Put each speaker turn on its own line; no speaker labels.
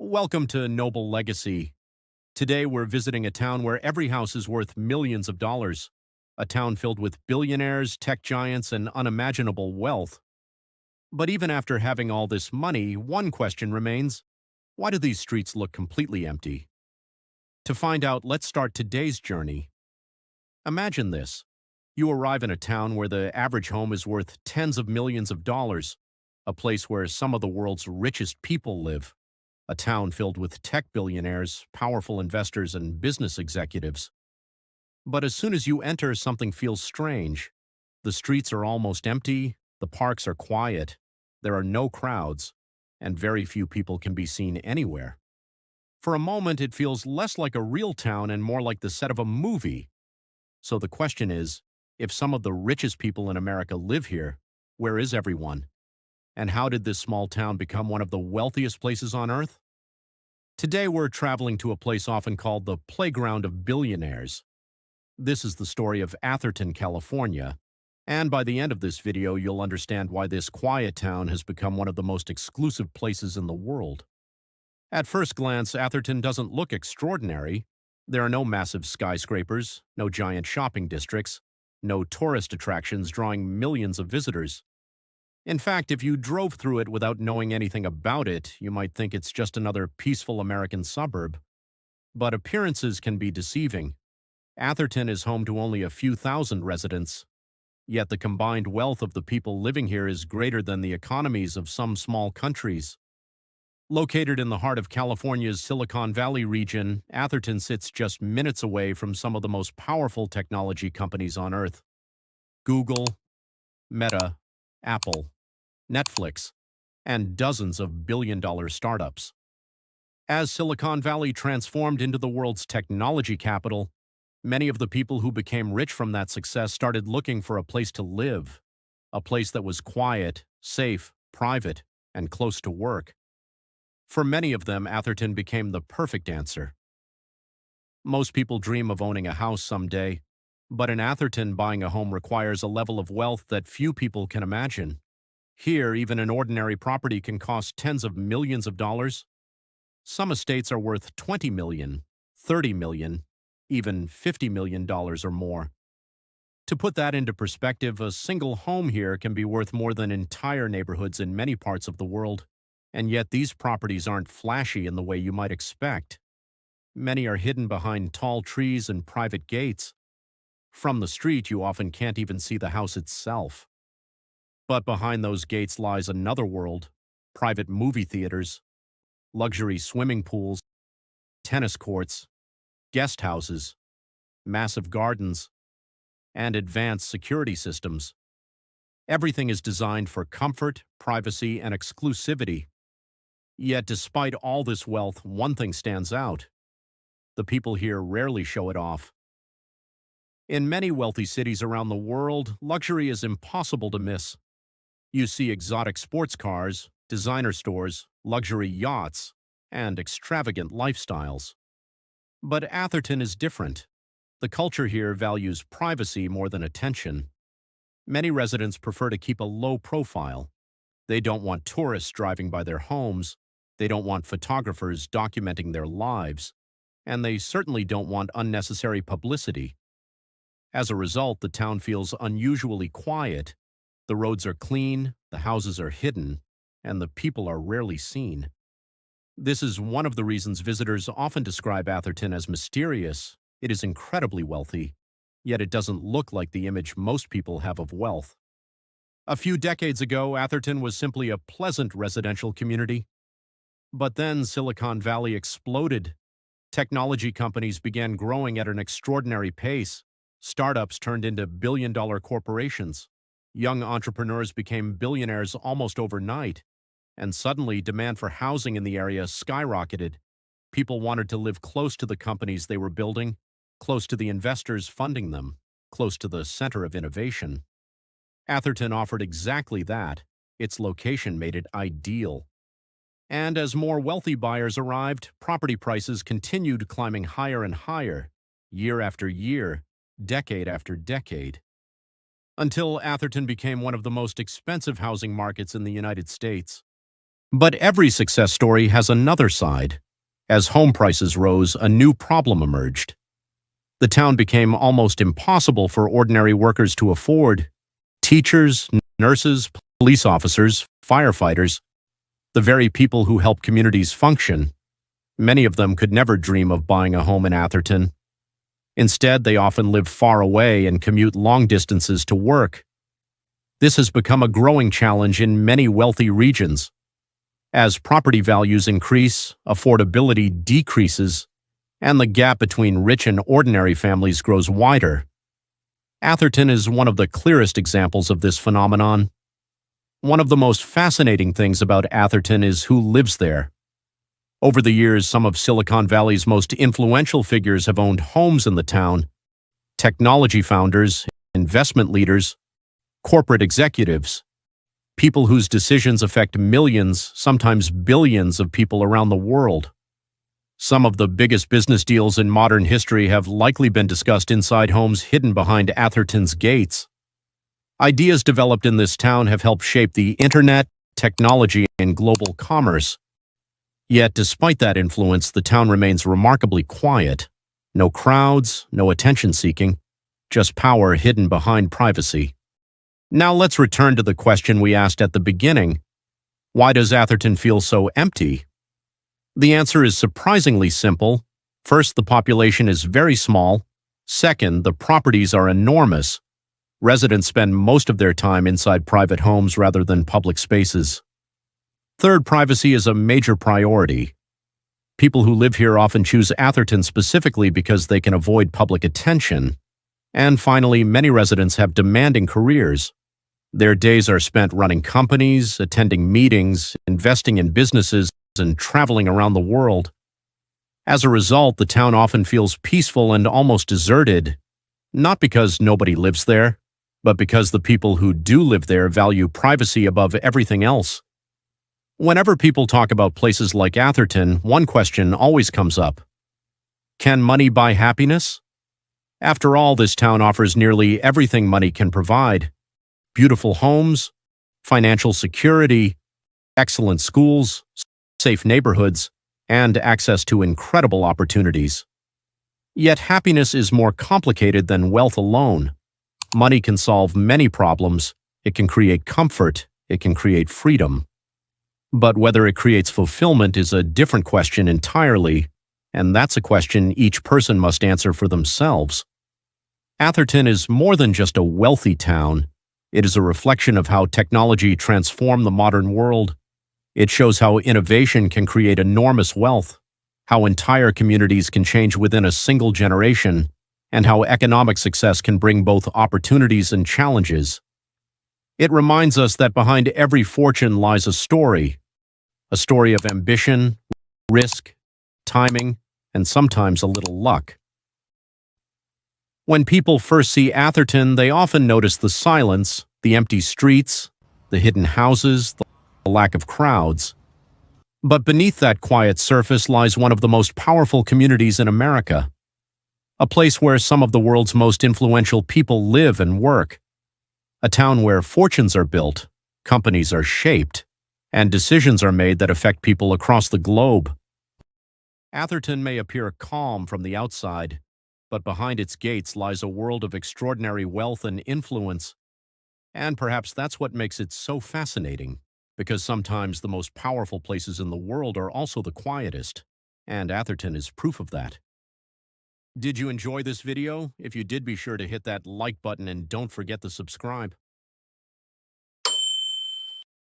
Welcome to Noble Legacy. Today we're visiting a town where every house is worth millions of dollars. A town filled with billionaires, tech giants, and unimaginable wealth. But even after having all this money, one question remains. Why do these streets look completely empty? To find out, let's start today's journey. Imagine this. You arrive in a town where the average home is worth tens of millions of dollars, a place where some of the world's richest people live. A town filled with tech billionaires, powerful investors, and business executives. But as soon as you enter, something feels strange. The streets are almost empty, the parks are quiet, there are no crowds, and very few people can be seen anywhere. For a moment, it feels less like a real town and more like the set of a movie. So the question is, if some of the richest people in America live here, where is everyone? And how did this small town become one of the wealthiest places on earth? Today we're traveling to a place often called the playground of billionaires. This is the story of Atherton, California, and by the end of this video you'll understand why this quiet town has become one of the most exclusive places in the world. At first glance, Atherton doesn't look extraordinary. There are no massive skyscrapers, no giant shopping districts, no tourist attractions drawing millions of visitors. In fact, if you drove through it without knowing anything about it, you might think it's just another peaceful American suburb. But appearances can be deceiving. Atherton is home to only a few thousand residents, yet the combined wealth of the people living here is greater than the economies of some small countries. Located in the heart of California's Silicon Valley region, Atherton sits just minutes away from some of the most powerful technology companies on Earth. Google, Meta, Apple, Netflix, and dozens of billion-dollar startups. As Silicon Valley transformed into the world's technology capital, many of the people who became rich from that success started looking for a place to live, a place that was quiet, safe, private, and close to work. For many of them, Atherton became the perfect answer. Most people dream of owning a house someday, but in Atherton, buying a home requires a level of wealth that few people can imagine. Here, even an ordinary property can cost tens of millions of dollars. Some estates are worth $20 million, $30 million, even $50 million or more. To put that into perspective, a single home here can be worth more than entire neighborhoods in many parts of the world, and yet these properties aren't flashy in the way you might expect. Many are hidden behind tall trees and private gates. From the street, you often can't even see the house itself. But behind those gates lies another world: private movie theaters, luxury swimming pools, tennis courts, guest houses, massive gardens, and advanced security systems. Everything is designed for comfort, privacy, and exclusivity. Yet despite all this wealth, one thing stands out. The people here rarely show it off. In many wealthy cities around the world, luxury is impossible to miss. You see exotic sports cars, designer stores, luxury yachts, and extravagant lifestyles. But Atherton is different. The culture here values privacy more than attention. Many residents prefer to keep a low profile. They don't want tourists driving by their homes, they don't want photographers documenting their lives, and they certainly don't want unnecessary publicity. As a result, the town feels unusually quiet. The roads are clean, the houses are hidden, and the people are rarely seen. This is one of the reasons visitors often describe Atherton as mysterious. It is incredibly wealthy, yet it doesn't look like the image most people have of wealth. A few decades ago, Atherton was simply a pleasant residential community. But then Silicon Valley exploded. Technology companies began growing at an extraordinary pace. Startups turned into billion-dollar corporations. Young entrepreneurs became billionaires almost overnight. And suddenly, demand for housing in the area skyrocketed. People wanted to live close to the companies they were building, close to the investors funding them, close to the center of innovation. Atherton offered exactly that. Its location made it ideal. And as more wealthy buyers arrived, property prices continued climbing higher and higher, year after year, decade after decade, until Atherton became one of the most expensive housing markets in the United States. But every success story has another side. As home prices rose, a new problem emerged. The town became almost impossible for ordinary workers to afford. Teachers, nurses, police officers, firefighters, the very people who help communities function. Many of them could never dream of buying a home in Atherton. Instead, they often live far away and commute long distances to work. This has become a growing challenge in many wealthy regions. As property values increase, affordability decreases, and the gap between rich and ordinary families grows wider. Atherton is one of the clearest examples of this phenomenon. One of the most fascinating things about Atherton is who lives there. Over the years, some of Silicon Valley's most influential figures have owned homes in the town. Technology founders, investment leaders, corporate executives, people whose decisions affect millions, sometimes billions of people around the world. Some of the biggest business deals in modern history have likely been discussed inside homes hidden behind Atherton's gates. Ideas developed in this town have helped shape the internet, technology, and global commerce. Yet, despite that influence, the town remains remarkably quiet. No crowds, no attention-seeking, just power hidden behind privacy. Now let's return to the question we asked at the beginning. Why does Atherton feel so empty? The answer is surprisingly simple. First, the population is very small. Second, the properties are enormous. Residents spend most of their time inside private homes rather than public spaces. Third, privacy is a major priority. People who live here often choose Atherton specifically because they can avoid public attention. And finally, many residents have demanding careers. Their days are spent running companies, attending meetings, investing in businesses, and traveling around the world. As a result, the town often feels peaceful and almost deserted, not because nobody lives there, but because the people who do live there value privacy above everything else. Whenever people talk about places like Atherton, one question always comes up. Can money buy happiness? After all, this town offers nearly everything money can provide. Beautiful homes, financial security, excellent schools, safe neighborhoods, and access to incredible opportunities. Yet happiness is more complicated than wealth alone. Money can solve many problems. It can create comfort. It can create freedom. But whether it creates fulfillment is a different question entirely, and that's a question each person must answer for themselves. Atherton is more than just a wealthy town. It is a reflection of how technology transformed the modern world. It shows how innovation can create enormous wealth, how entire communities can change within a single generation, and how economic success can bring both opportunities and challenges. It reminds us that behind every fortune lies a story of ambition, risk, timing, and sometimes a little luck. When people first see Atherton, they often notice the silence, the empty streets, the hidden houses, the lack of crowds. But beneath that quiet surface lies one of the most powerful communities in America, a place where some of the world's most influential people live and work, a town where fortunes are built, companies are shaped, and decisions are made that affect people across the globe. Atherton may appear calm from the outside, but behind its gates lies a world of extraordinary wealth and influence. And perhaps that's what makes it so fascinating, because sometimes the most powerful places in the world are also the quietest, and Atherton is proof of that. Did you enjoy this video? If you did, be sure to hit that like button and don't forget to subscribe.